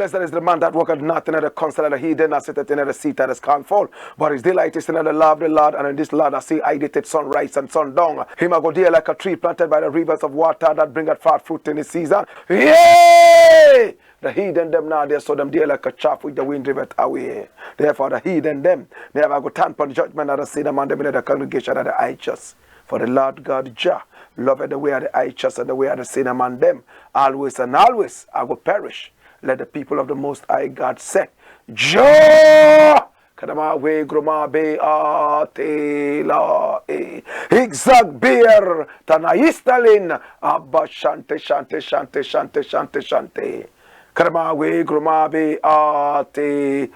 Blessed is the man that walketh not in the counsel of the heathen, nor sitteth in the seat of the scornful. But his delight is in the law of the Lord, and in this law I see it sunrise and sundown. Him a go there like a tree planted by the rivers of water that bringeth forth fruit in his season. Yea! The heathen them now there, so them there like a chaff which the wind driveth away. Therefore the heathen them, they have go stand upon the judgment of the sinner man them in the congregation of the righteous. For the Lord God Jah loveth the way of the righteous and the way of the sinner man them. Always and always I will perish. Let the people of the Most High God say, Jah! Kadama we groma be atela e higzag beer tanaistalin abba shante shante shante shante shante shante. Kadama we groma be atela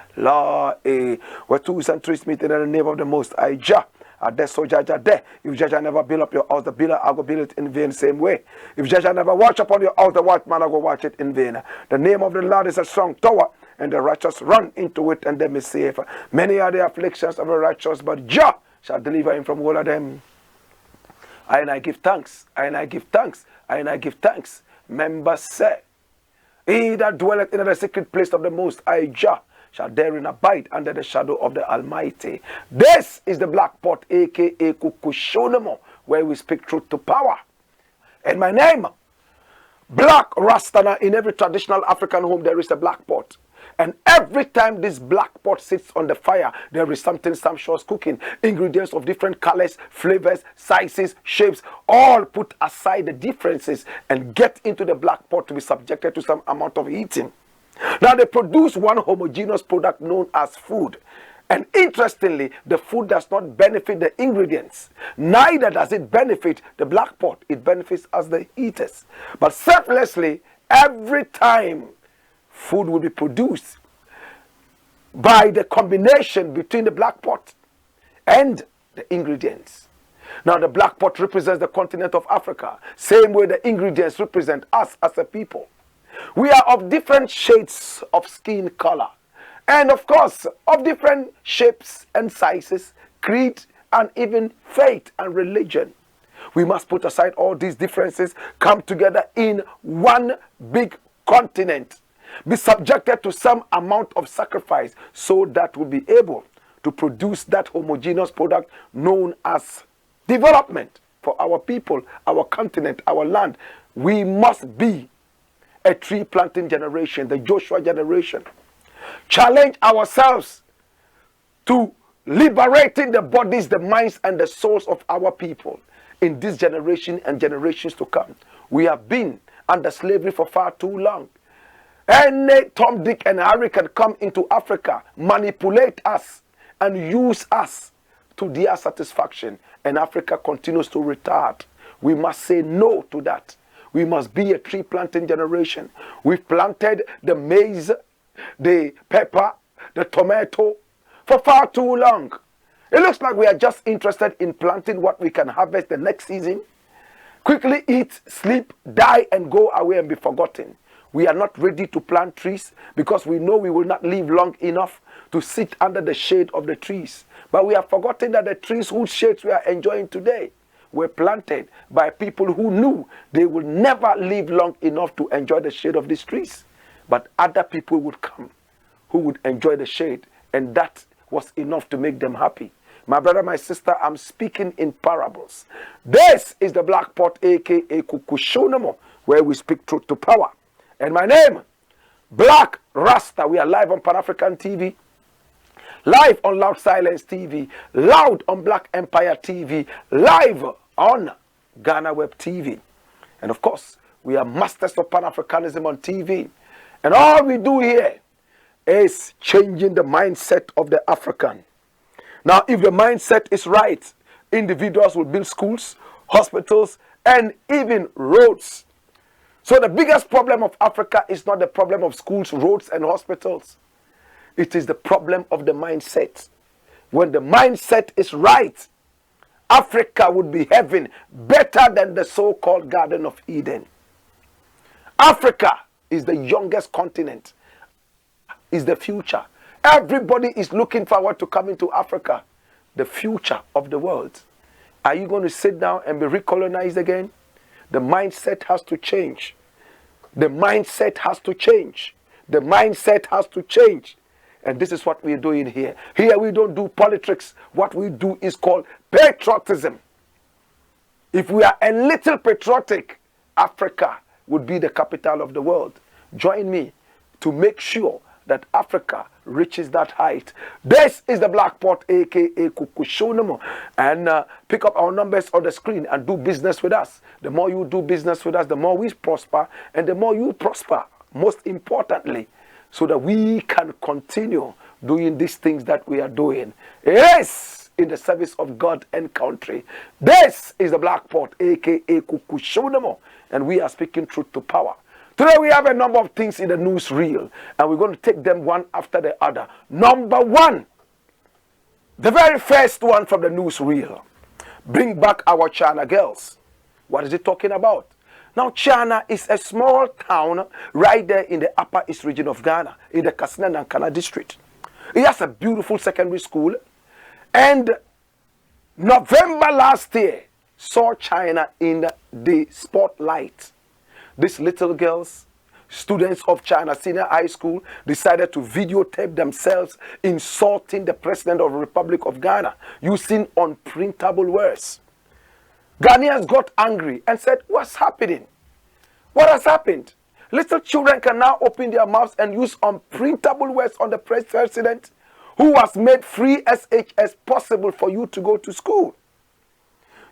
e. Where twos and threes meet in the name of the Most High Jah. That's so Jaja there. If Jaja never build up your house, the builder I go build it in vain same way. If Jaja never watch upon your house, the watchman I go watch it in vain. The name of the Lord is a strong tower, and the righteous run into it and them is safe. Many are the afflictions of the righteous, but Jah shall deliver him from all of them. I give thanks, I give thanks, I give thanks. Members say, he that dwelleth in the secret place of the Most High Jah shall therein abide under the shadow of the Almighty. This is the Black Pot, aka Kukushonamo, where we speak truth to power. And my name, Blakk Rasta. In every traditional African home there is a black pot. And every time this black pot sits on the fire, there is something sumptuous cooking. Ingredients of different colors, flavors, sizes, shapes, all put aside the differences and get into the black pot to be subjected to some amount of heating. Now they produce one homogeneous product known as food. And interestingly, the food does not benefit the ingredients. Neither does it benefit the black pot. It benefits us, the eaters. But selflessly, every time food will be produced by the combination between the black pot and the ingredients. Now the black pot represents the continent of Africa. Same way the ingredients represent us as a people. We are of different shades of skin color. And of course, of different shapes and sizes, creed, and even faith and religion. We must put aside all these differences, come together in one big continent, be subjected to some amount of sacrifice so that we'll be able to produce that homogeneous product known as development for our people, our continent, our land. We must be a tree planting generation, the Joshua generation. Challenge ourselves to liberating the bodies, the minds, and the souls of our people in this generation and generations to come. We have been under slavery for far too long. Any Tom, Dick, and Harry can come into Africa, manipulate us, and use us to their satisfaction, and Africa continues to retard. We must say no to that. We must be a tree planting generation. We've planted the maize, the pepper, the tomato for far too long. It looks like we are just interested in planting what we can harvest the next season. Quickly eat, sleep, die, and go away and be forgotten. We are not ready to plant trees because we know we will not live long enough to sit under the shade of the trees. But we have forgotten that the trees whose shades we are enjoying today were planted by people who knew they will never live long enough to enjoy the shade of these trees. But other people would come who would enjoy the shade, and that was enough to make them happy. My brother, my sister, I'm speaking in parables. This is the Black Pot, aka Kukushonamo, where we speak truth to power. And my name, Blakk Rasta. We are live on Pan-African TV, live on Loud Silence TV, loud on Black Empire TV, live on Ghana Web TV. And of course, we are masters of Pan-Africanism on TV. And all we do here is changing the mindset of the African. Now, if the mindset is right, individuals will build schools, hospitals, and even roads. So the biggest problem of Africa is not the problem of schools, roads, and hospitals. It is the problem of the mindset. When the mindset is right, Africa would be heaven, better than the so-called Garden of Eden. Africa is the youngest continent, is the future. Everybody is looking forward to coming to Africa, the future of the world. Are you going to sit down and be recolonized again? The mindset has to change. The mindset has to change. The mindset has to change. And this is what we're doing here. Here we don't do politics. What we do is called patriotism. If we are a little patriotic, Africa would be the capital of the world. Join me to make sure that Africa reaches that height. This is the Blakk Pot, aka Kukushonamo. And pick up our numbers on the screen and do business with us. The more you do business with us, the more we prosper, and the more you prosper, most importantly, so that we can continue doing these things that we are doing. Yes, in the service of God and country. This is the Blakk Pot, aka Kukushonamo, and we are speaking truth to power. Today we have a number of things in the news reel, and we're going to take them one after the other. Number one, the very first one from the news reel. Bring back our Chiana girls. What is it talking about? Now, Chiana is a small town right there in the Upper East region of Ghana, in the Katsina Nankana district. It has a beautiful secondary school, and November last year saw Chiana in the spotlight. These little girls, students of Chiana Senior High School, decided to videotape themselves insulting the President of the Republic of Ghana using unprintable words. Ghanaians got angry and said, what's happening? What has happened? Little children can now open their mouths and use unprintable words on the President who has made free SHS possible for you to go to school.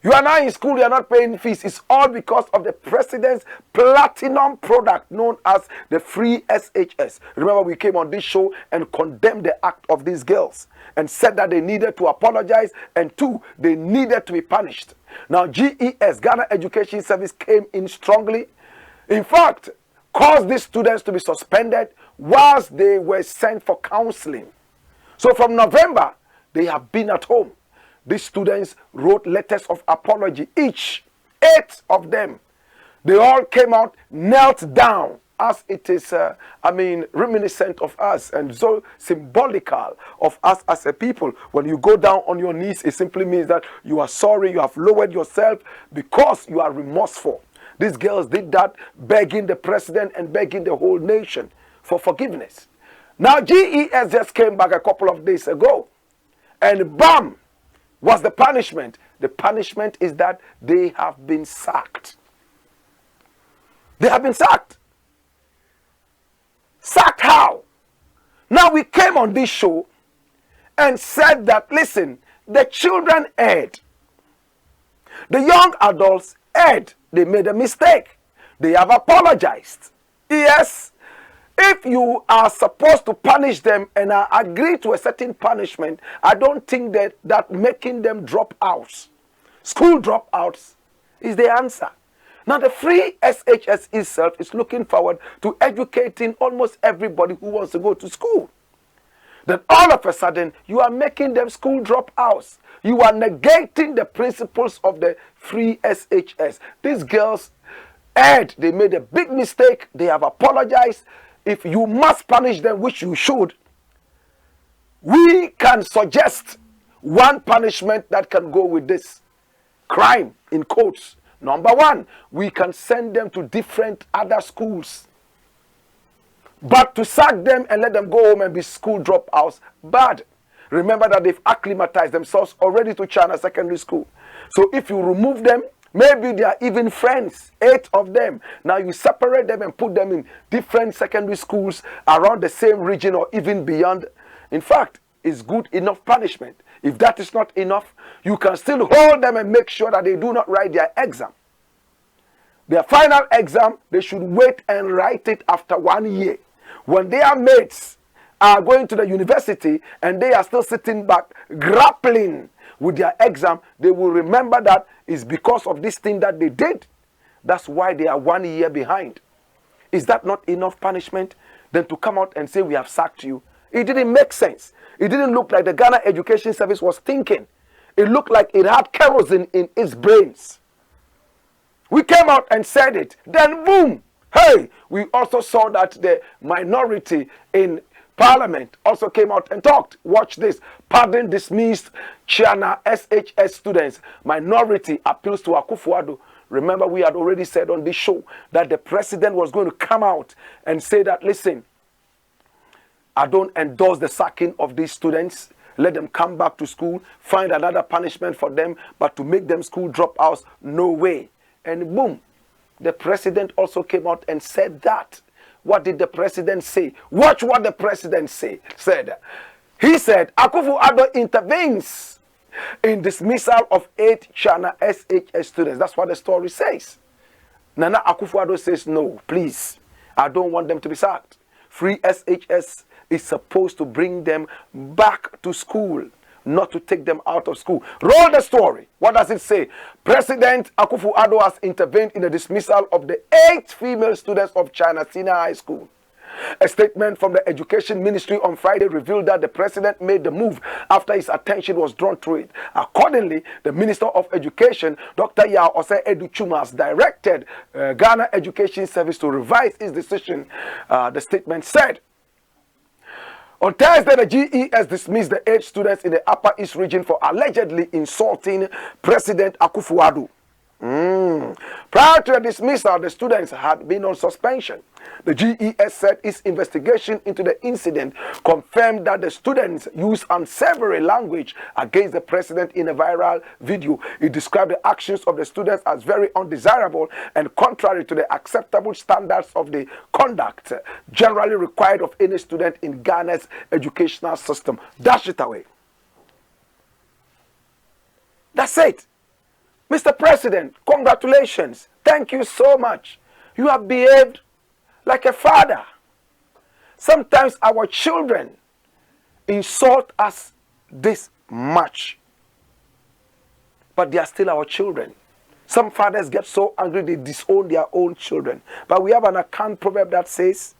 You are now in school, you are not paying fees. It's all because of the President's platinum product known as the free SHS. Remember, we came on this show and condemned the act of these girls and said that they needed to apologize, and two, they needed to be punished. Now, GES, Ghana Education Service, came in strongly. In fact, caused these students to be suspended whilst they were sent for counseling. So from November, they have been at home. These students wrote letters of apology, each, 8 of them. They all came out, knelt down, as it is, reminiscent of us and so symbolical of us as a people. When you go down on your knees, it simply means that you are sorry, you have lowered yourself because you are remorseful. These girls did that, begging the President and begging the whole nation for forgiveness. Now, GES just came back a couple of days ago, and bam! What's the punishment? The punishment is that they have been sacked. They have been sacked. Sacked how? Now we came on this show and said that, listen, the children erred. The young adults erred. They made a mistake. They have apologized. Yes, if you are supposed to punish them and agree to a certain punishment, I don't think that making them drop out, school dropouts, is the answer. Now, the free SHS itself is looking forward to educating almost everybody who wants to go to school. Then all of a sudden, you are making them school dropouts. You are negating the principles of the free SHS. These girls erred. They made a big mistake. They have apologized. If you must punish them, which you should, we can suggest one punishment that can go with this crime, in quotes. Number one, we can send them to different other schools. But to sack them and let them go home and be school dropouts, bad. Remember that they've acclimatized themselves already to Chiana Secondary School. So if you remove them, maybe they are even friends, 8 of them. Now you separate them and put them in different secondary schools around the same region or even beyond. In fact, it's good enough punishment. If that is not enough, you can still hold them and make sure that they do not write their exam. Their final exam, they should wait and write it after 1 year. When their mates are going to the university and they are still sitting back, grappling with their exam, they will remember that it's because of this thing that they did. That's why they are 1 year behind. Is that not enough punishment? Then to come out and say we have sacked you. It didn't make sense. It didn't look like the Ghana Education Service was thinking. It looked like it had kerosene in its brains. We came out and said it. Then boom! Hey! We also saw that the minority in Parliament also came out and talked. Watch this. Pardon dismissed Chiana SHS students. Minority appeals to Akufo-Addo. Remember, we had already said on this show that the President was going to come out and say that, listen, I don't endorse the sacking of these students. Let them come back to school, find another punishment for them, but to make them school dropouts, no way. And boom, the president also came out and said that. What did the president say? Watch what the president said. He said, Akufo-Addo intervenes in dismissal of 8 Chiana SHS students. That's what the story says. Nana Akufo-Addo says, no, please, I don't want them to be sacked. Free SHS is supposed to bring them back to school, not to take them out of school. Roll the story. What does it say? President Akufo-Addo has intervened in the dismissal of the 8 female students of Chiana Senior High School. A statement from the Education Ministry on Friday revealed that the president made the move after his attention was drawn to it. Accordingly, the Minister of Education, Dr. Yao Osei Educhuma, has directed Ghana Education Service to revise his decision. The statement said, on Thursday, the GES dismissed the 8 students in the Upper East region for allegedly insulting President Akufo-Addo. Prior to the dismissal, the students had been on suspension. The GES said its investigation into the incident confirmed that the students used unsavory language against the president in a viral video. It described the actions of the students as very undesirable and contrary to the acceptable standards of the conduct generally required of any student in Ghana's educational system. Dash it away. That's it. Mr. President, congratulations. Thank you so much. You have behaved like a father. Sometimes our children insult us this much, but they are still our children. Some fathers get so angry they disown their own children. But we have an account proverb that says,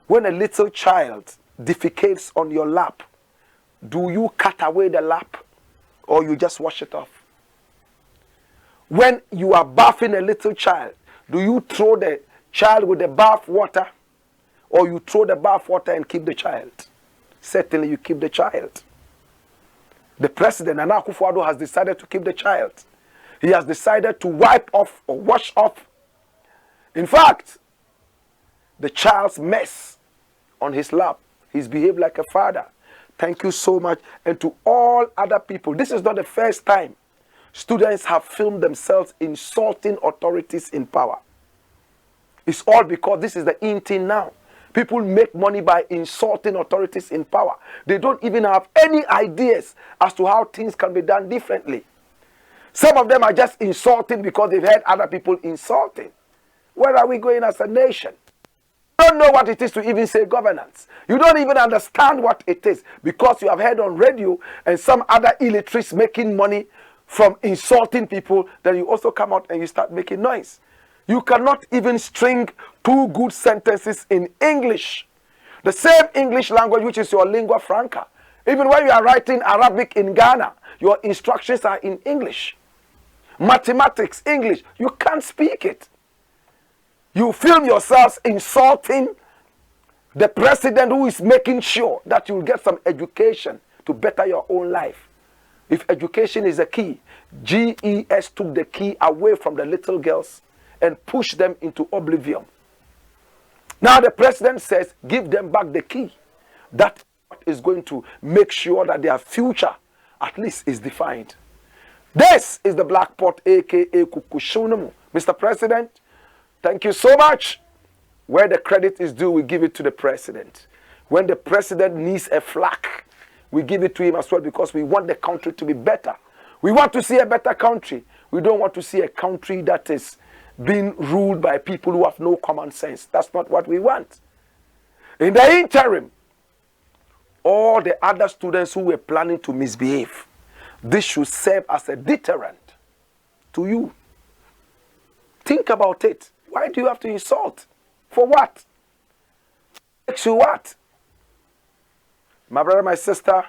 when a little child defecates on your lap, do you cut away the lap or you just wash it off? When you are bathing a little child, do you throw the child with the bath water or you throw the bath water and keep the child? Certainly you keep the child. The president, Nana Akufo-Addo, has decided to keep the child. He has decided to wipe off or wash off, in fact, the child's mess on his lap. He's behaved like a father. Thank you so much. And to all other people, this is not the first time students have filmed themselves insulting authorities in power. It's all because this is the in thing now. People make money by insulting authorities in power. They don't even have any ideas as to how things can be done differently. Some of them are just insulting because they've heard other people insulting. Where are we going as a nation? You don't know what it is to even say governance. You don't even understand what it is because you have heard on radio and some other illiterates making money from insulting people. Then you also come out and you start making noise. You cannot even string 2 good sentences in English. The same English language which is your lingua franca. Even when you are writing Arabic in Ghana, your instructions are in English. Mathematics, English, you can't speak it. You film yourselves insulting the president who is making sure that you will get some education to better your own life. If education is the key, GES took the key away from the little girls and pushed them into oblivion. Now the president says, give them back the key. That is going to make sure that their future at least is defined. This is the Black Pot, aka Kukushunumu. Mr. President, thank you so much. Where the credit is due, we give it to the president. When the president needs a flag, we give it to him as well because we want the country to be better. We want to see a better country. We don't want to see a country that is being ruled by people who have no common sense. That's not what we want. In the interim, all the other students who were planning to misbehave, this should serve as a deterrent to you. Think about it. Why do you have to insult? For what? Makes you what? My brother, my sister,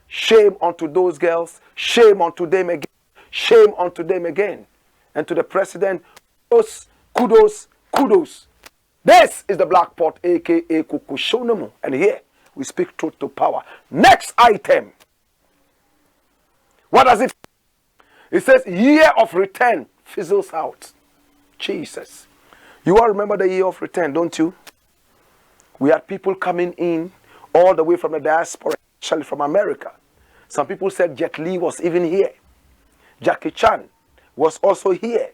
shame unto those girls. Shame unto them again. Shame unto them again. And to the president, kudos, kudos, kudos. This is the Black Pot, aka Kukushonomu. And here we speak truth to power. Next item. What does it? It says, year of return fizzles out. Jesus. You all remember the year of return, don't you? We had people coming in all the way from the diaspora, especially from America. Some people said Jet Li was even here. Jackie Chan was also here.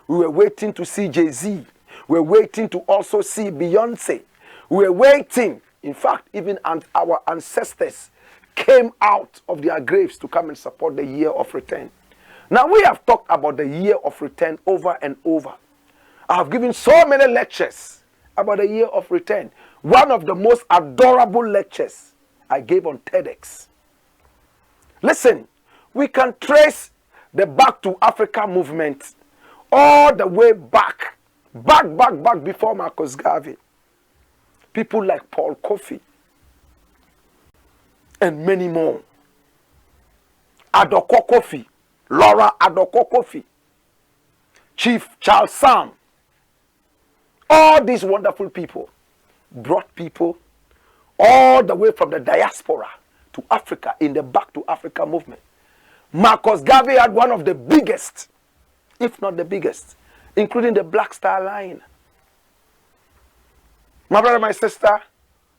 We were waiting to see Jay-Z. We were waiting to also see Beyonce. We were waiting. In fact, even our ancestors came out of their graves to come and support the year of return. Now, we have talked about the year of return over and over. I have given so many lectures about the year of return. One of the most adorable lectures I gave on TEDx. Listen, we can trace the Back to Africa movement all the way back before Marcus Garvey. People like Paul Coffey and many more. Addo Kofi, Laura Addo Kofi, Chief Charles Sam. All these wonderful people brought people all the way from the diaspora to Africa in the Back to Africa movement. Marcus Garvey had one of the biggest, if not the biggest, including the Black Star Line. My brother, my sister,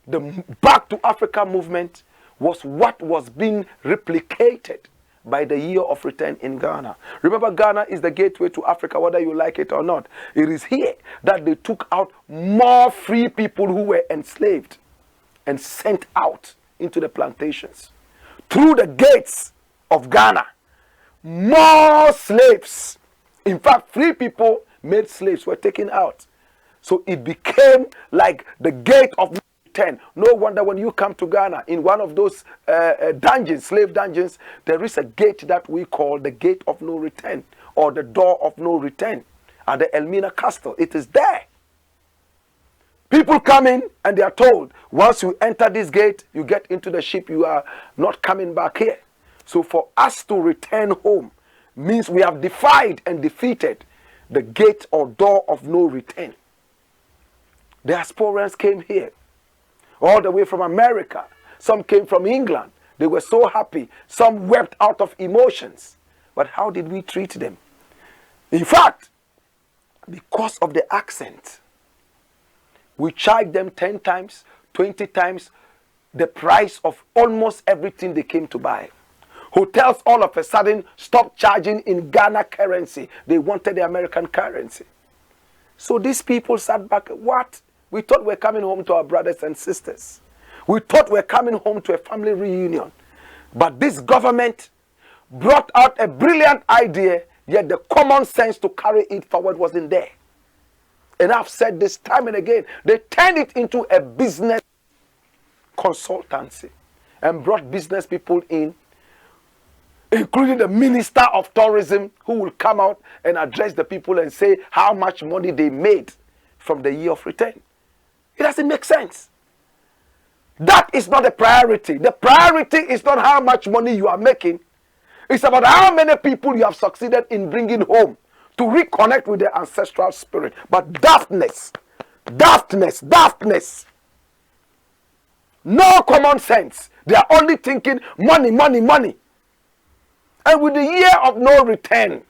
the Back to Africa movement was what was being replicated by the year of return in Ghana. Remember, Ghana is the gateway to Africa, whether you like it or not. It is here that they took out more free people who were enslaved and sent out into the plantations. Through the gates of Ghana, more slaves, in fact, free people made slaves, were taken out. So it became like the gate of return. No wonder when you come to Ghana, in one of those dungeons, slave dungeons, there is a gate that we call the gate of no return, or the door of no return at the Elmina Castle. It is there. People come in and they are told, once you enter this gate, you get into the ship, you are not coming back here. So for us to return home means we have defied and defeated the gate or door of no return. The Diasporans came here, all the way from America. Some came from England. They were so happy. Some wept out of emotions. But how did we treat them? In fact, because of the accent, we charged them 10 times, 20 times the price of almost everything they came to buy. Hotels all of a sudden stopped charging in Ghana currency. They wanted the American currency. So these people sat back. What? We thought we were coming home to our brothers and sisters. We thought we were coming home to a family reunion. But this government brought out a brilliant idea, yet the common sense to carry it forward wasn't there. And I've said this time and again, they turned it into a business consultancy and brought business people in, including the Minister of Tourism, who will come out and address the people and say how much money they made from the year of return. It doesn't make sense. That is not the priority. The priority is not how much money you are making. It's about how many people you have succeeded in bringing home to reconnect with their ancestral spirit. But daftness, no common sense. They are only thinking money, money, money. And with the year of no return,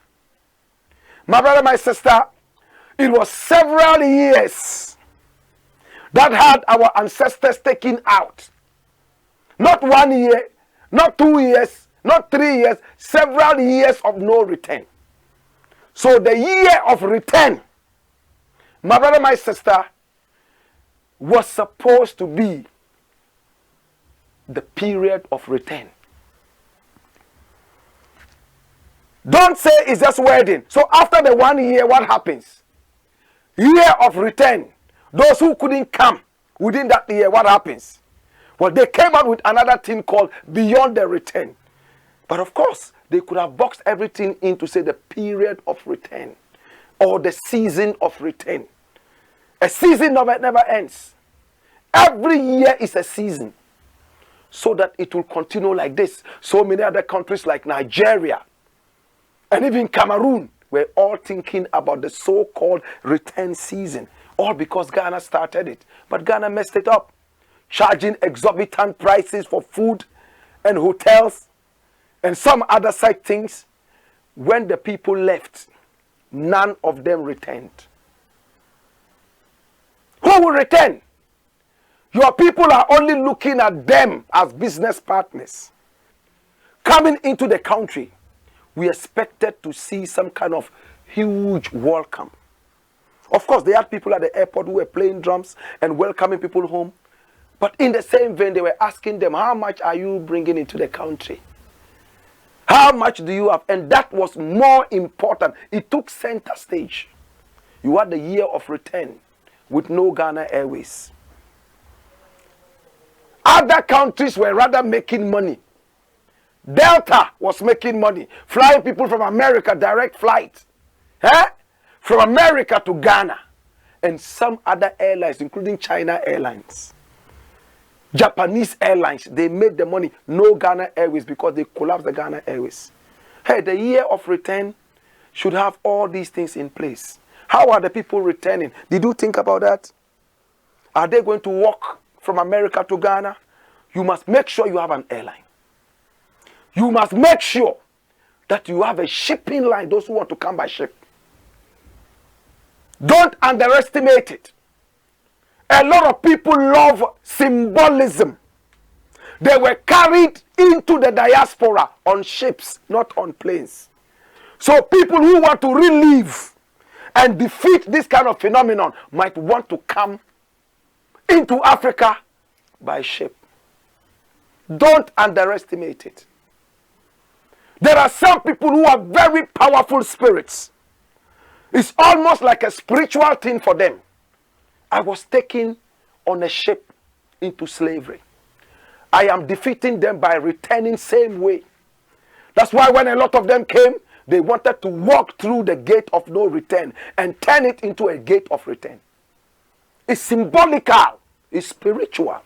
my brother, my sister, it was several years that had our ancestors taken out. Not 1 year, not 2 years, not 3 years, several years of no return. So the year of return, my brother, my sister, was supposed to be the period of return. Don't say it's just wedding. So after the 1 year, what happens? Year of return. Those who couldn't come within that year, what happens? Well, they came out with another thing called beyond the return. But of course, they could have boxed everything in to say the period of return or the season of return. A season never ends. Every year is a season, so that it will continue like this. So many other countries like Nigeria and even Cameroon were all thinking about the so-called return season. All because Ghana started it. But Ghana messed it up, charging exorbitant prices for food and hotels and some other side things. When the people left, none of them returned. Who will return? Your people are only looking at them as business partners. Coming into the country, we expected to see some kind of huge welcome. Of course, they had people at the airport who were playing drums and welcoming people home. But in the same vein, they were asking them, how much are you bringing into the country? How much do you have? And that was more important. It took center stage. You had the year of return with no Ghana Airways. Other countries were rather making money. Delta was making money, flying people from America, direct flight. From America to Ghana. And some other airlines, including China Airlines. Japanese Airlines, they made the money. No Ghana Airways because they collapsed the Ghana Airways. Hey, the year of return should have all these things in place. How are the people returning? Did you think about that? Are they going to walk from America to Ghana? You must make sure you have an airline. You must make sure that you have a shipping line, those who want to come by ship. Don't underestimate it. A lot of people love symbolism. They were carried into the diaspora on ships, not on planes. So people who want to relive and defeat this kind of phenomenon might want to come into Africa by ship. Don't underestimate it. There are some people who are very powerful spirits. It's almost like a spiritual thing for them. I was taken on a ship into slavery. I am defeating them by returning same way. That's why when a lot of them came, they wanted to walk through the gate of no return and turn it into a gate of return. It's symbolical. It's spiritual.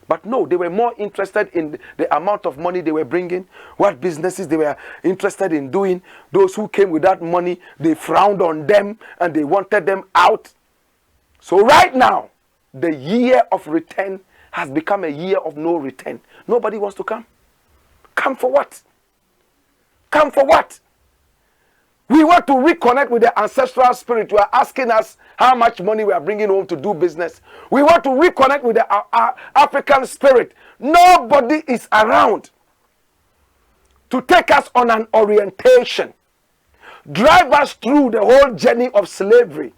But no, they were more interested in the amount of money they were bringing, what businesses they were interested in doing. Those who came with that money, they frowned on them and they wanted them out. So right now, the year of return has become a year of no return. Nobody wants to come. Come for what? Come for what? We want to reconnect with the ancestral spirit. You are asking us how much money we are bringing home to do business. We want to reconnect with the African spirit. Nobody is around to take us on an orientation. Drive us through the whole journey of slavery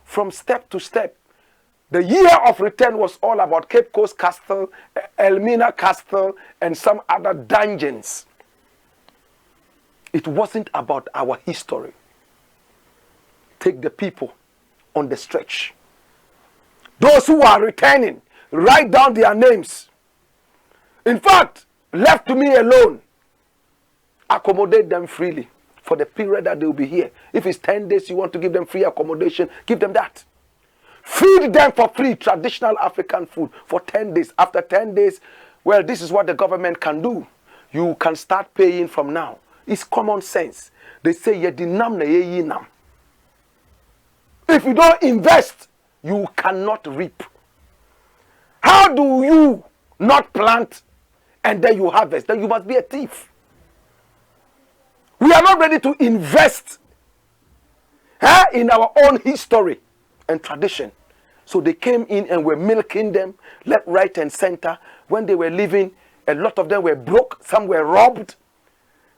from step to step. The year of return was all about Cape Coast Castle, Elmina Castle, and some other dungeons. It wasn't about our history. Take the people on the stretch. Those who are returning, write down their names. In fact, left to me alone, accommodate them freely for the period that they will be here. If it's 10 days you want to give them free accommodation, give them that. Feed them for free traditional African food for 10 days. After 10 days, well, this is what the government can do. You can start paying from now. It's common sense. They say, if you don't invest, you cannot reap. How do you not plant and then you harvest? Then you must be a thief. We are not ready to invest in our own history and tradition. So they came in and were milking them left, right, and center. When they were living, a lot of them were broke. Some were robbed.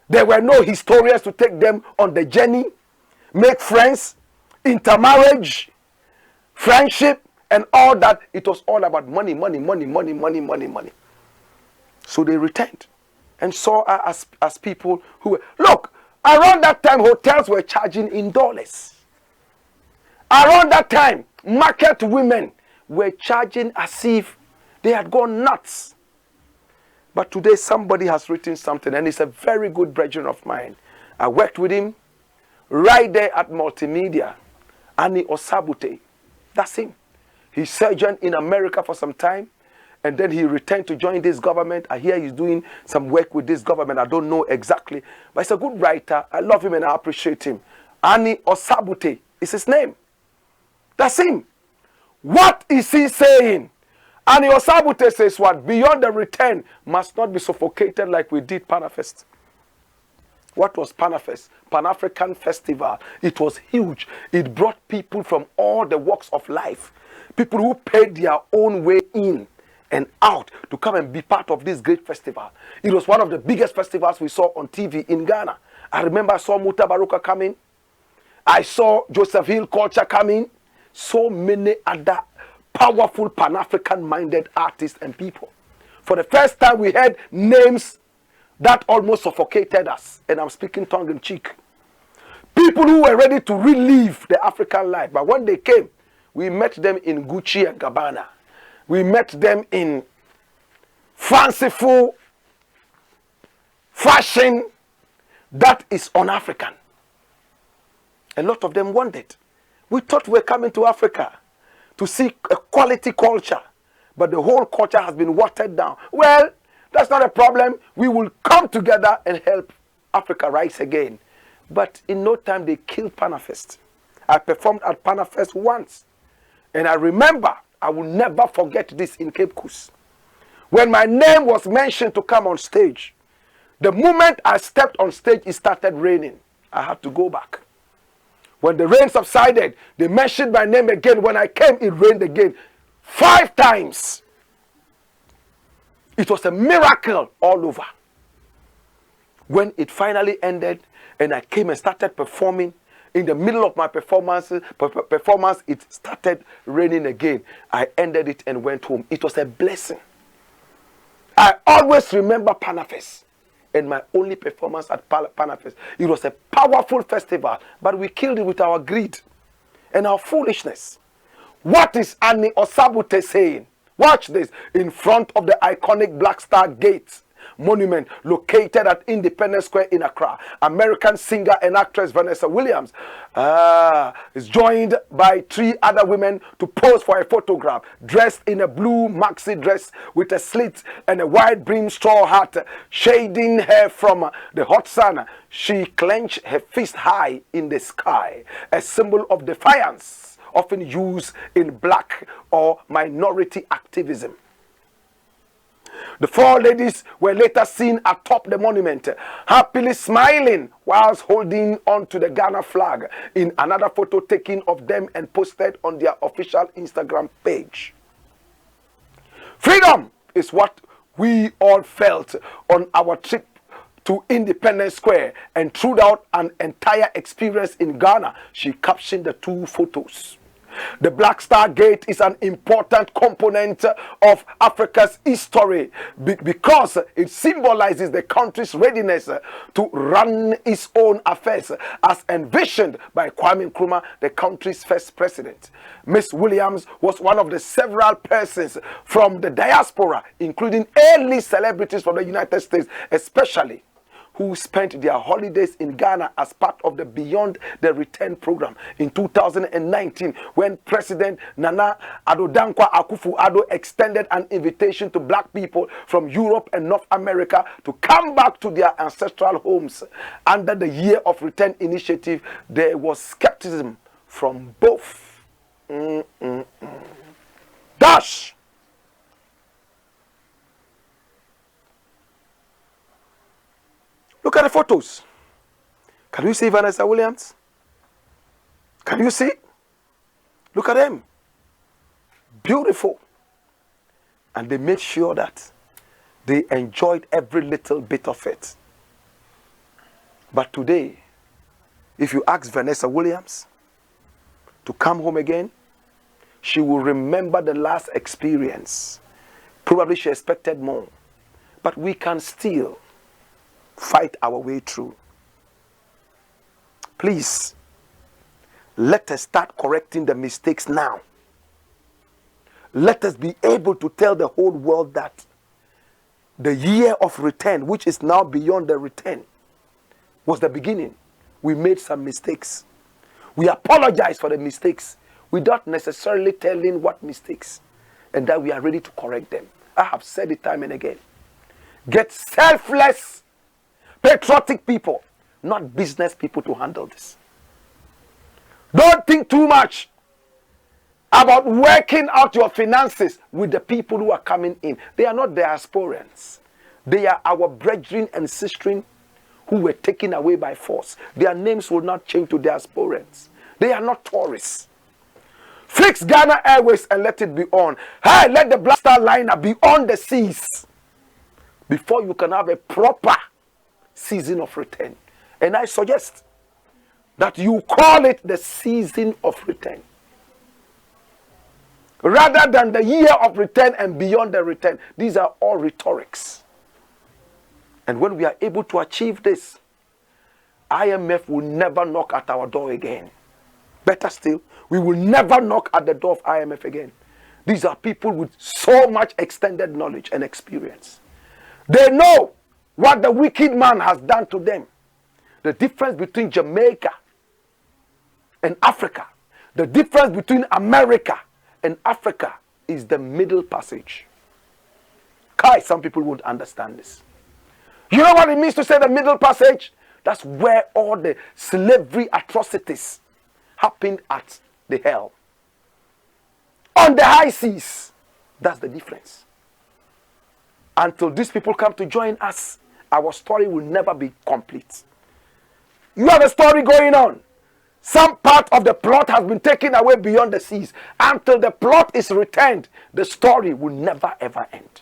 There were no historians to take them on the journey, make friends, intermarriage, friendship, and all that. It was all about money, money, money, money, money, money, money. So they returned and saw us as people who were... Look, around that time, hotels were charging in dollars. Around that time, market women were charging as if they had gone nuts. But today somebody has written something, and it's a very good brethren of mine. I worked with him right there at Multimedia. Ani Osabute. That's him. He's surgeon in America for some time, and then he returned to join this government. I hear he's doing some work with this government. I don't know exactly. But he's a good writer. I love him and I appreciate him. Ani Osabute is his name. That's him. What is he saying? And Osabute says what? Beyond the return must not be suffocated like we did Panafest. What was Panafest? Pan-African Festival. It was huge. It brought people from all the walks of life. People who paid their own way in and out to come and be part of this great festival. It was one of the biggest festivals we saw on TV in Ghana. I remember I saw Muta Baruka coming. I saw Joseph Hill Culture coming. So many other powerful Pan-African minded artists and people. For the first time we heard names that almost suffocated us. And I'm speaking tongue in cheek. People who were ready to relive the African life. But when they came, we met them in Gucci and Gabbana. We met them in fanciful fashion that is un-African. A lot of them wanted. We thought we were coming to Africa to see a quality culture. But the whole culture has been watered down. Well, that's not a problem. We will come together and help Africa rise again. But in no time, they killed Panafest. I performed at Panafest once. And I remember, I will never forget this in Cape Coast. When my name was mentioned to come on stage, the moment I stepped on stage, it started raining. I had to go back. When the rain subsided, they mentioned my name again. When I came, it rained again. 5 times. It was a miracle all over. When it finally ended, and I came and started performing, in the middle of my performance, it started raining again. I ended it and went home. It was a blessing. I always remember Panafest and my only performance at Panafest. It was a powerful festival, but we killed it with our greed and our foolishness. What is Annie Osabute saying? Watch this. In front of the iconic Black Star Gate monument located at Independence Square in Accra, American singer and actress Vanessa Williams is joined by 3 other women to pose for a photograph, dressed in a blue maxi dress with a slit and a wide brim straw hat, shading her from the hot sun. She clenched her fist high in the sky, a symbol of defiance, often used in black or minority activism. The 4 ladies were later seen atop the monument, happily smiling whilst holding on to the Ghana flag in another photo taken of them and posted on their official Instagram page. Freedom is what we all felt on our trip to Independence Square and throughout an entire experience in Ghana, she captioned the 2 photos. The Black Star Gate is an important component of Africa's history because it symbolizes the country's readiness to run its own affairs as envisioned by Kwame Nkrumah, the country's first president. Miss Williams was one of the several persons from the diaspora, including A-list celebrities from the United States, especially, who spent their holidays in Ghana as part of the Beyond the Return program in 2019, when President Nana Addo Dankwa Akufo-Addo extended an invitation to black people from Europe and North America to come back to their ancestral homes. Under the Year of Return initiative, there was skepticism from both. Dash! Look at the photos. Can you see Vanessa Williams? Can you see? Look at them. Beautiful. And they made sure that they enjoyed every little bit of it. But today, if you ask Vanessa Williams to come home again, she will remember the last experience. Probably she expected more. But we can still fight our way through. Please, let us start correcting the mistakes now. Let us be able to tell the whole world that the year of return, which is now beyond the return, was the beginning. We made some mistakes. We apologize for the mistakes without necessarily telling what mistakes, and that we are ready to correct them. I have said it time and again. Get selfless, patriotic people, not business people, to handle this. Don't think too much about working out your finances with the people who are coming in. They are not diasporans. They are our brethren and sistren who were taken away by force. Their names will not change to diasporans. They are not tourists. Fix Ghana Airways and let it be on. Hey, let the Black Star Liner be on the seas before you can have a proper season of return. And I suggest that you call it the season of return, rather than the year of return and beyond the return. These are all rhetorics. And when we are able to achieve this, IMF will never knock at our door again. Better still, we will never knock at the door of IMF again. These are people with so much extended knowledge and experience. They know what the wicked man has done to them. The difference between Jamaica and Africa, the difference between America and Africa is the Middle Passage. Some people won't understand this. You know what it means to say the Middle Passage? That's where all the slavery atrocities happened at the hell. On the high seas, that's the difference. Until these people come to join us, our story will never be complete. You have a story going on. Some part of the plot has been taken away beyond the seas. Until the plot is returned, the story will never ever end.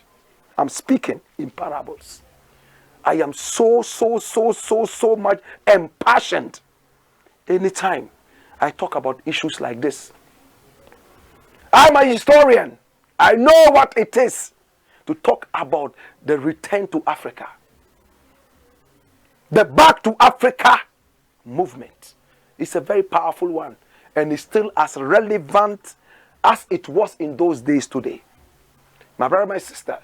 I'm speaking in parables. I am so much impassioned anytime I talk about issues like this. I'm a historian. I know what it is to talk about the return to Africa. The Back to Africa movement is a very powerful one, and is still as relevant as it was in those days today. My brother, my sister,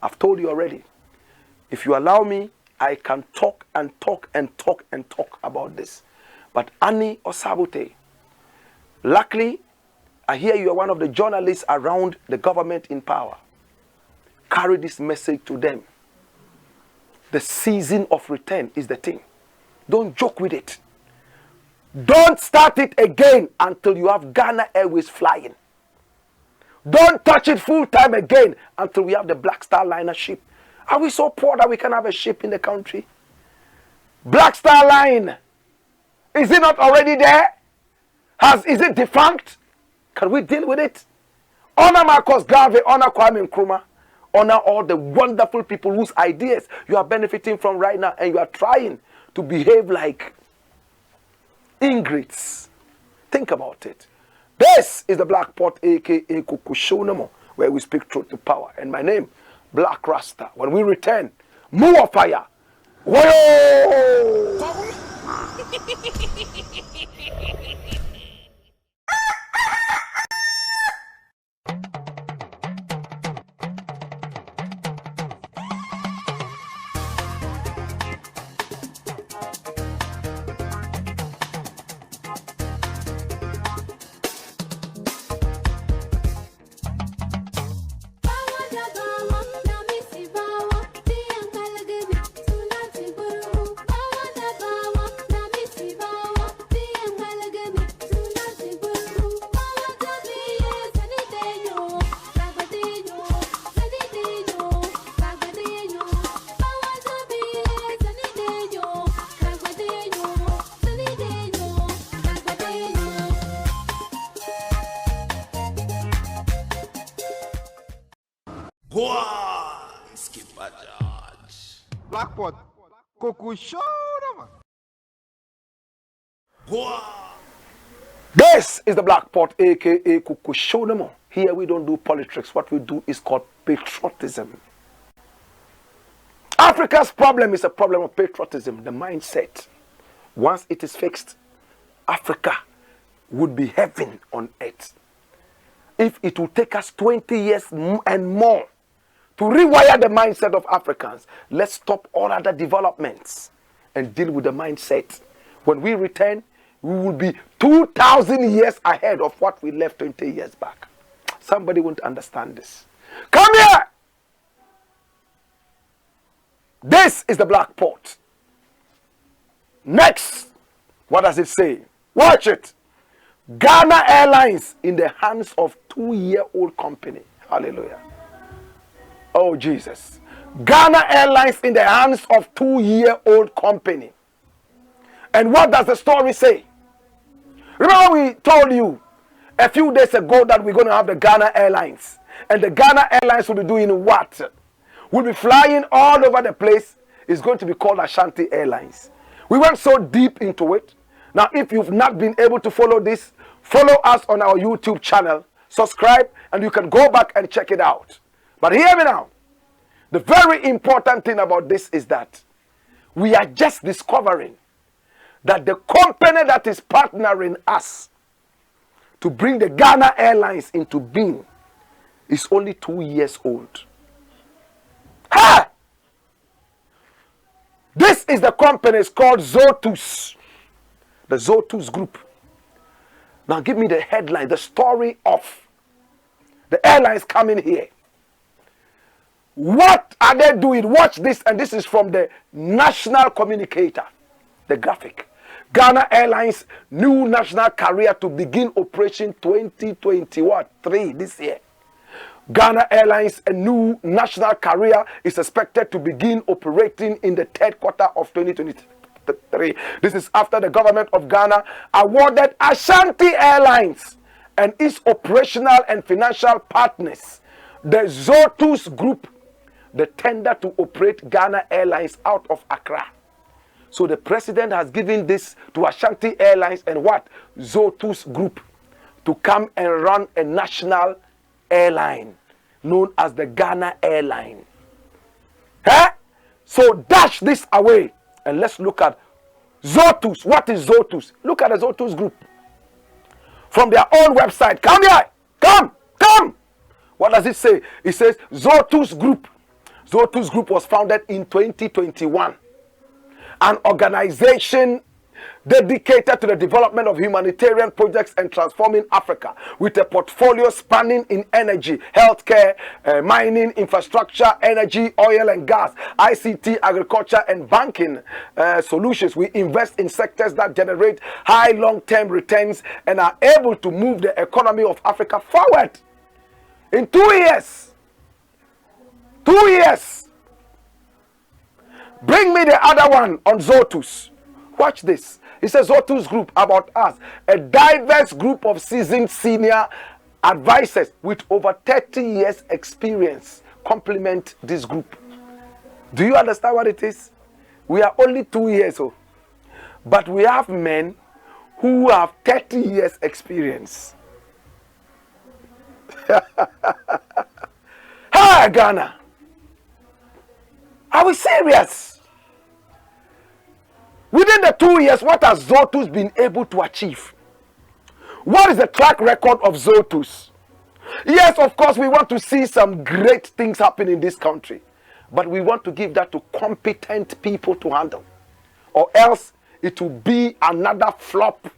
I've told you already. If you allow me, I can talk and talk and talk and talk about this. But Annie Osabute, luckily, I hear you are one of the journalists around the government in power. Carry this message to them. The season of return is the thing. Don't joke with it. Don't start it again until you have Ghana Airways flying. Don't touch it full time again until we have the Black Star Liner ship. Are we so poor that we can have a ship in the country? Black Star Line, is it not already there? Is it defunct? Can we deal with it? Honor Marcus Garvey, honor Kwame Nkrumah, honor all the wonderful people whose ideas you are benefiting from right now, and you are trying to behave like ingrates. Think about it. This is the Black Pot, aka Kukushonamo, where we speak truth to power. And my name, Blakk Rasta. When we return, more fire. Whoa! Blackpot, Kukushonama. This is the Black Pot, aka Kukushonamo. Here we don't do politics. What we do is called patriotism. Africa's problem is a problem of patriotism, the mindset. Once it is fixed, Africa would be heaven on earth. If it will take us 20 years and more to rewire the mindset of Africans, let's stop all other developments and deal with the mindset. When we return, we will be 2,000 years ahead of what we left 20 years back. Somebody won't understand this. Come here! This is the Black Pot. Next, what does it say? Watch it. Ghana Airlines in the hands of 2-year-old company. Hallelujah. Oh, Jesus. Ghana Airlines in the hands of 2-year-old company. And what does the story say? Remember we told you a few days ago that we're going to have the Ghana Airlines. And the Ghana Airlines will be doing what? We'll be flying all over the place. It's going to be called Ashanti Airlines. We went so deep into it. Now, if you've not been able to follow this, follow us on our YouTube channel. Subscribe, and you can go back and check it out. But hear me now. The very important thing about this is that we are just discovering that the company that is partnering us to bring the Ghana Airlines into being is only 2 years old. Ha! This is the company. It's called Zotus. The Zotus Group. Now give me the headline, the story of the airlines coming here. What are they doing? Watch this, and this is from the National Communicator, the graphic. Ghana Airlines new national carrier to begin operation 2023 this year. Ghana Airlines, a new national carrier, is expected to begin operating in the third quarter of 2023. This is after the government of Ghana awarded Ashanti Airlines and its operational and financial partners, the Zotus Group, the tender to operate Ghana Airlines out of Accra. So the president has given this to Ashanti Airlines and what? Zotus Group to come and run a national airline known as the Ghana Airline. Huh? So dash this away and let's look at Zotus. What is Zotus? Look at the Zotus Group. From their own website. Come here. Come. What does it say? It says Zotus Group. Zotus Group was founded in 2021. An organization dedicated to the development of humanitarian projects and transforming Africa, with a portfolio spanning in energy, healthcare, mining, infrastructure, energy, oil and gas, ICT, agriculture, and banking solutions. We invest in sectors that generate high long-term returns and are able to move the economy of Africa forward. In 2 years. 2 years. Bring me the other one on Zotus. Watch this. It says Zotus Group about us. A diverse group of seasoned senior advisors with over 30 years experience complement this group. Do you understand what it is? We are only 2 years old. But we have men who have 30 years experience. Hi, Ghana. Are we serious? Within the 2 years, what has Zotus been able to achieve? What is the track record of Zotus? Yes, of course, we want to see some great things happen in this country. But we want to give that to competent people to handle. Or else it will be another flop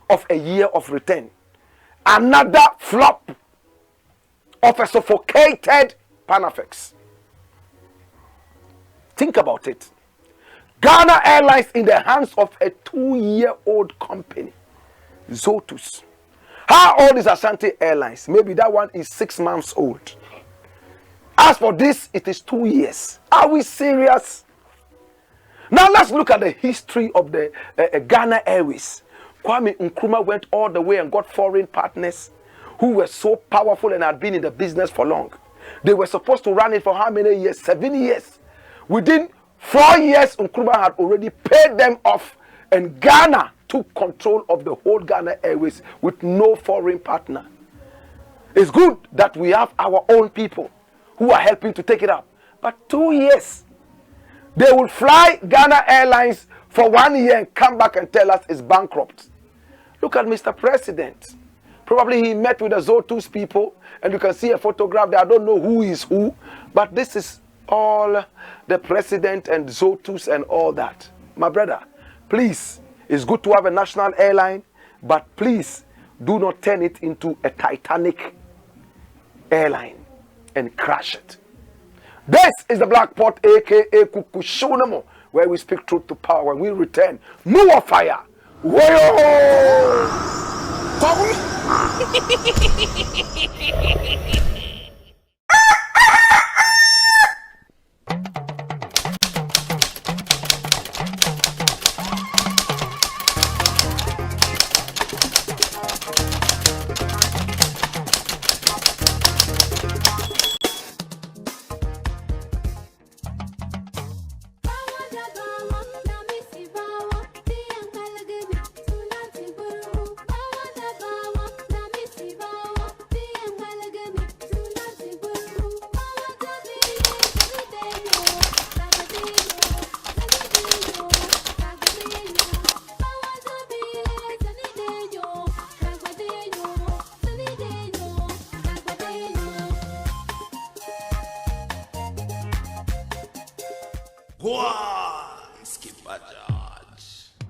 of a year of return. Another flop of a suffocated Panafex. Think about it. Ghana Airlines in the hands of a 2-year-old company. Zotus. How old is Ashanti Airlines? Maybe that one is 6 months old. As for this, it is 2 years. Are we serious? Now let's look at the history of the Ghana Airways. Kwame Nkrumah went all the way and got foreign partners who were so powerful and had been in the business for long. They were supposed to run it for how many years? 7 years. Within 4 years, Nkrumah had already paid them off, and Ghana took control of the whole Ghana Airways with no foreign partner. It's good that we have our own people who are helping to take it up. But 2 years, they will fly Ghana Airlines for 1 year and come back and tell us it's bankrupt. Look at Mr. President. Probably he met with the Zotus people, and you can see a photograph there. I don't know who is who, but this is all the president and Zotus and all that. My brother, please, it's good to have a national airline, but please do not turn it into a Titanic airline and crash it. This is the Black Pot, aka Kukushunamo, where we speak truth to power. When we return, more fire. Whoa!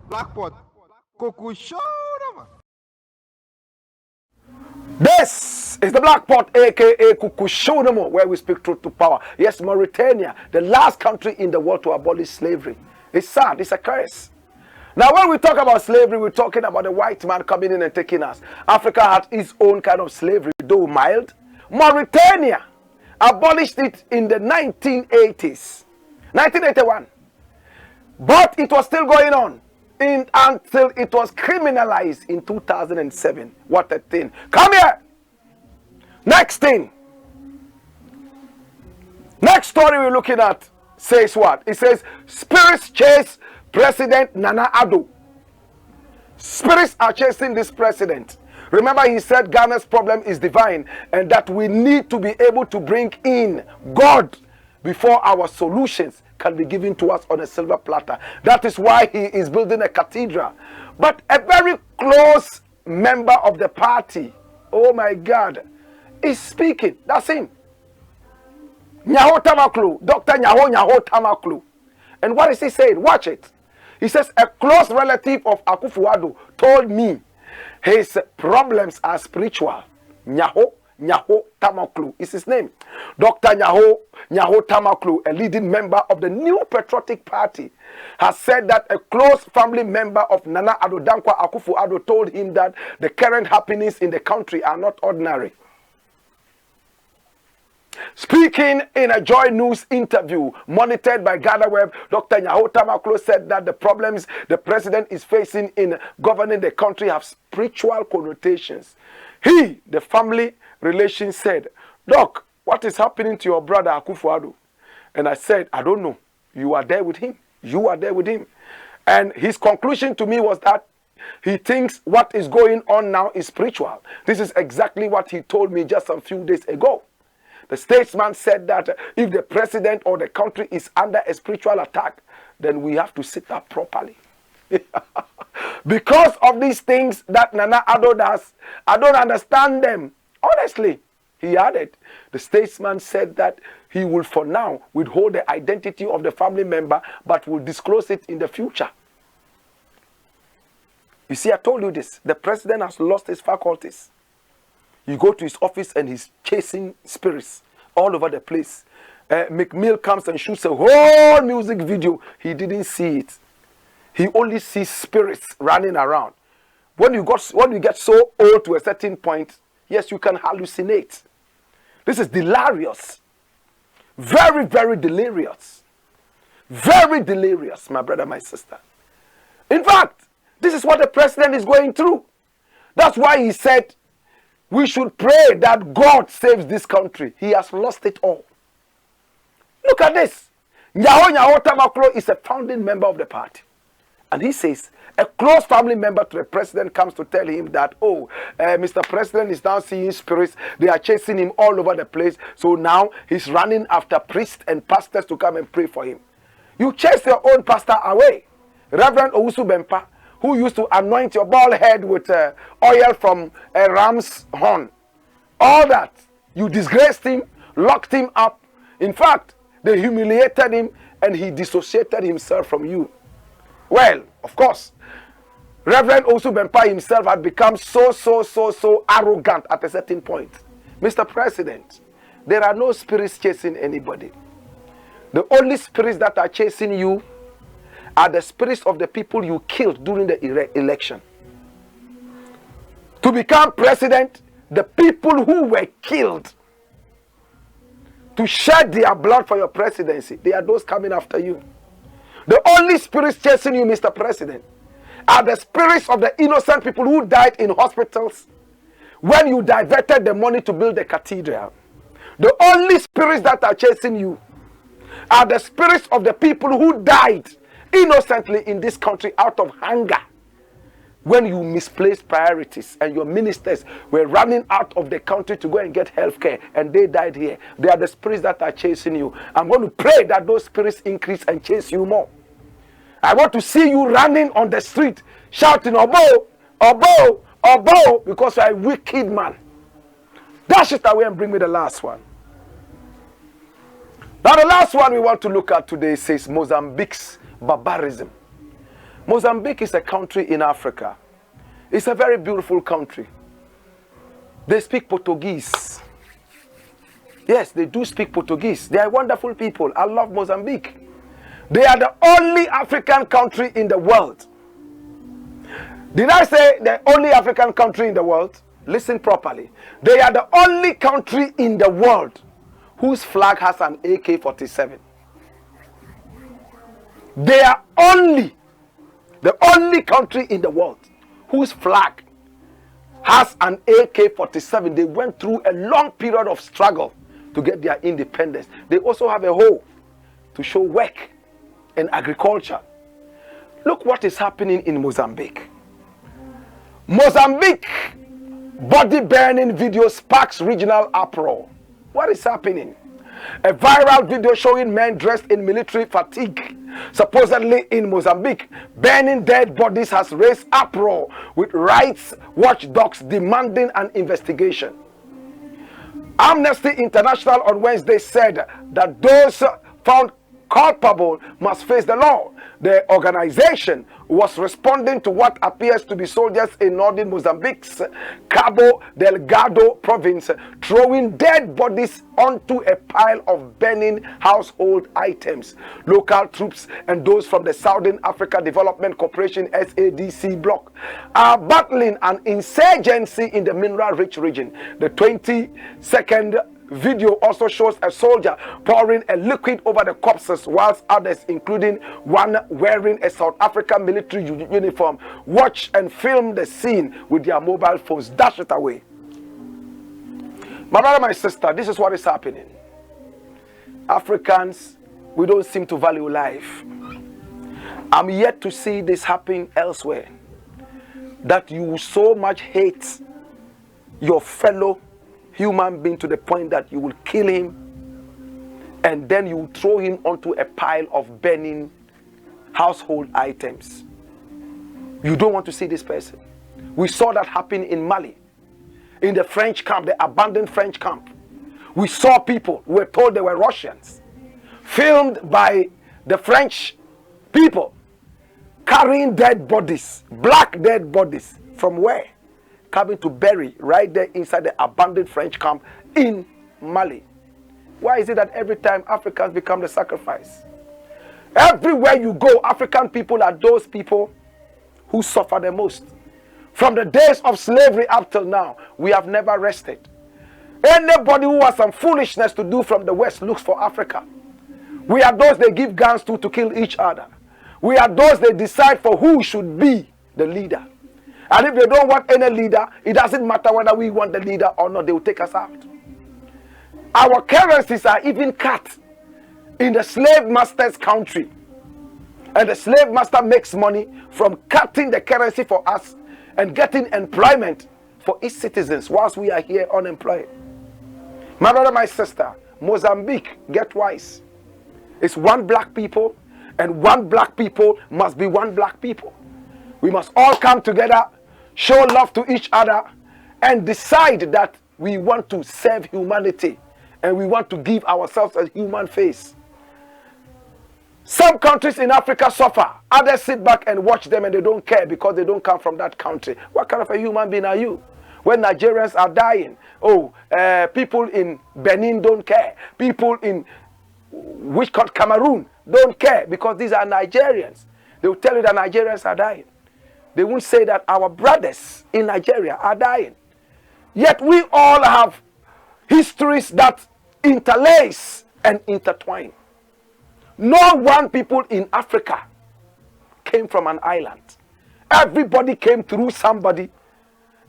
Blackpot. Kokusho, man. This is the Black Pot, aka Kukushonomo, where we speak truth to power. Yes, Mauritania, the last country in the world to abolish slavery. It's sad, it's a curse. Now, when we talk about slavery, we're talking about the white man coming in and taking us. Africa had its own kind of slavery, though mild. Mauritania abolished it in the 1980s, 1981. But it was still going on until it was criminalized in 2007. What a thing. Come here. Next thing. Next story we're looking at says what? It says, spirits chase President Nana Addo. Spirits are chasing this president. Remember, he said Ghana's problem is divine and that we need to be able to bring in God before our solutions can be given to us on a silver platter. That is why he is building a cathedral. But a very close member of the party, oh my God, is speaking. That's him. Nyaho Tamaklu, Dr. Nyaho Tamaklu. And what is he saying? Watch it. He says, a close relative of Akufo-Addo told me his problems are spiritual. Nyaho Tamaklu is his name. Dr. Nyaho Tamaklu, a leading member of the New Patriotic Party, has said that a close family member of Nana Addo Dankwa Akufo-Addo told him that the current happenings in the country are not ordinary. Speaking in a Joy News interview monitored by Ghana Web, Dr. Nyaho Tamaklo said that the problems the president is facing in governing the country have spiritual connotations. He, the family relations, said, Doc, what is happening to your brother Akufo-Addo? And I said, I don't know. You are there with him. You are there with him. And his conclusion to me was that he thinks what is going on now is spiritual. This is exactly what he told me just a few days ago. The statesman said that if the president or the country is under a spiritual attack, then we have to sit up properly. Because of these things that Nana Addo does, I don't understand them. Honestly, he added, the statesman said that he will for now withhold the identity of the family member, but will disclose it in the future. You see, I told you this. The president has lost his faculties. You go to his office and he's chasing spirits all over the place. McMill comes and shoots a whole music video. He didn't see it. He only sees spirits running around. When you get so old to a certain point, yes, you can hallucinate. This is delirious. Very, very delirious. Very delirious, my brother, my sister. In fact, this is what the president is going through. That's why he said, we should pray that God saves this country. He has lost it all. Look at this. Nyaho Tamaklo is a founding member of the party. And he says, a close family member to the president comes to tell him that, Mr. President is now seeing spirits. They are chasing him all over the place. So now he's running after priests and pastors to come and pray for him. You chase your own pastor away. Reverend Owusu Bempa, who used to anoint your bald head with oil from a ram's horn. All that. You disgraced him, locked him up. In fact, they humiliated him and he dissociated himself from you. Well, of course, Reverend Osu Bempa himself had become so arrogant at a certain point. Mr. President, there are no spirits chasing anybody. The only spirits that are chasing you are the spirits of the people you killed during the election. To become president, the people who were killed to shed their blood for your presidency, they are those coming after you. The only spirits chasing you, Mr. President, are the spirits of the innocent people who died in hospitals when you diverted the money to build the cathedral. The only spirits that are chasing you are the spirits of the people who died innocently in this country out of hunger when you misplaced priorities and your ministers were running out of the country to go and get health care and they died here. They are the spirits that are chasing you. I'm going to pray that those spirits increase and chase you more. I want to see you running on the street shouting, Obo, Obo, Obo, because you are a wicked man. Dash it away and bring me the last one. Now the last one we want to look at today says Mozambique's barbarism. Mozambique is a country in Africa. It's a very beautiful country. They speak Portuguese. Yes, they do speak Portuguese. They are wonderful people. I love Mozambique. They are the only African country in the world. Did I say the only African country in the world? Listen properly. They are the only country in the world whose flag has an AK-47. They are the only country in the world whose flag has an AK-47. They went through a long period of struggle to get their independence. They also have a hoe to show work and agriculture. Look what is happening in Mozambique. Mozambique body burning video sparks regional uproar. What is happening? A viral video showing men dressed in military fatigue, supposedly in Mozambique, burning dead bodies has raised uproar, with rights watchdogs demanding an investigation. Amnesty International on Wednesday said that those found culpable must face the law. The organization was responding to what appears to be soldiers in northern Mozambique's Cabo Delgado province throwing dead bodies onto a pile of burning household items. Local troops and those from the Southern Africa Development Corporation SADC bloc are battling an insurgency in the mineral-rich region. The 20-second video also shows a soldier pouring a liquid over the corpses, whilst others, including one wearing a South African military uniform, watch and film the scene with their mobile phones. Dash it away. My brother, my sister, this is what is happening. Africans, we don't seem to value life. I'm yet to see this happen elsewhere. That you so much hate your fellow human being to the point that you will kill him and then you will throw him onto a pile of burning household items. You don't want to see this person. We saw that happen in Mali, in the French camp, the abandoned French camp. We saw people who were told they were Russians, filmed by the French people, carrying dead bodies, black dead bodies, from where? Coming to bury right there inside the abandoned French camp in Mali. Why is it that every time Africans become the sacrifice? Everywhere you go, African people are those people who suffer the most. From the days of slavery up till now, we have never rested. Anybody who has some foolishness to do from the West looks for Africa. We are those they give guns to kill each other. We are those they decide for who should be the leader. And if they don't want any leader, it doesn't matter whether we want the leader or not, they will take us out. Our currencies are even cut in the slave master's country. And the slave master makes money from cutting the currency for us and getting employment for its citizens whilst we are here unemployed. My brother, my sister, Mozambique, get wise. It's one black people, and one black people must be one black people. We must all come together, show love to each other, and decide that we want to serve humanity and we want to give ourselves a human face. Some countries in Africa suffer. Others sit back and watch them and they don't care because they don't come from that country. What kind of a human being are you? When Nigerians are dying, people in Benin don't care. People in Cameroon don't care because these are Nigerians. They will tell you that Nigerians are dying. They won't say that our brothers in Nigeria are dying. Yet we all have histories that interlace and intertwine. No one people in Africa came from an island. Everybody came through somebody.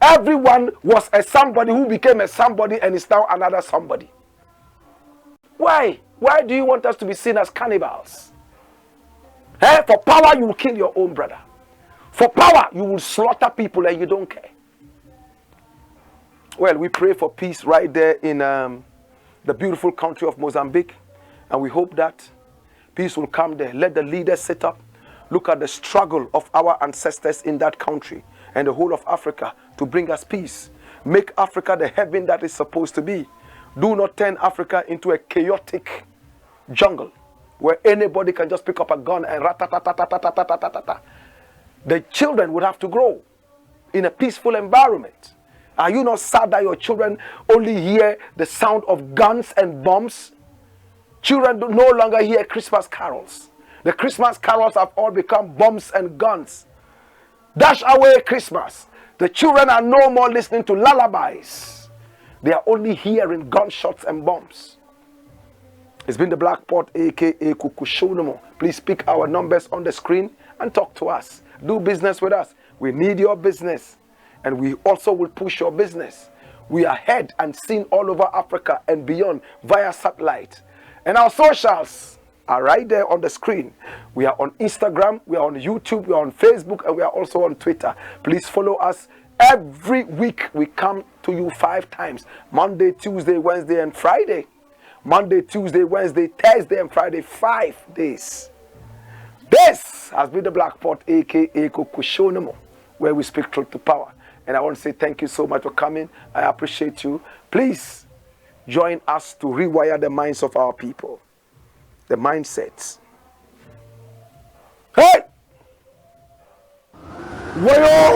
Everyone was a somebody who became a somebody and is now another somebody. Why? Why do you want us to be seen as cannibals? For power, you will kill your own brother. For power, you will slaughter people and you don't care. Well, we pray for peace right there in the beautiful country of Mozambique. And we hope that peace will come there. Let the leaders sit up. Look at the struggle of our ancestors in that country and the whole of Africa to bring us peace. Make Africa the heaven that is supposed to be. Do not turn Africa into a chaotic jungle. where anybody can just pick up a gun and rat-ta-ta-ta-ta-ta-ta-ta-ta-ta. The children would have to grow in a peaceful environment. Are you not sad that your children only hear the sound of guns and bombs? Children do no longer hear Christmas carols. The Christmas carols have all become bombs and guns. Dash away Christmas. The children are no more listening to lullabies. They are only hearing gunshots and bombs. It's been the Blakk Pot, aka Kukushonomo. Please pick our numbers on the screen and talk to us. Do business with us. We need your business. And we also will push your business. We are heard and seen all over Africa and beyond via satellite. And our socials are right there on the screen. We are on Instagram, we are on YouTube, we are on Facebook, and we are also on Twitter. Please follow us. Every week we come to you 5 times. Monday, Tuesday, Wednesday, and Friday. Monday, Tuesday, Wednesday, Thursday, and Friday. 5 days. This has been the Blakk Pot, aka Kukushonomo, where we speak truth to power. And I want to say thank you so much for coming. I appreciate you. Please join us to rewire the minds of our people. The mindsets. Hey! Wayo!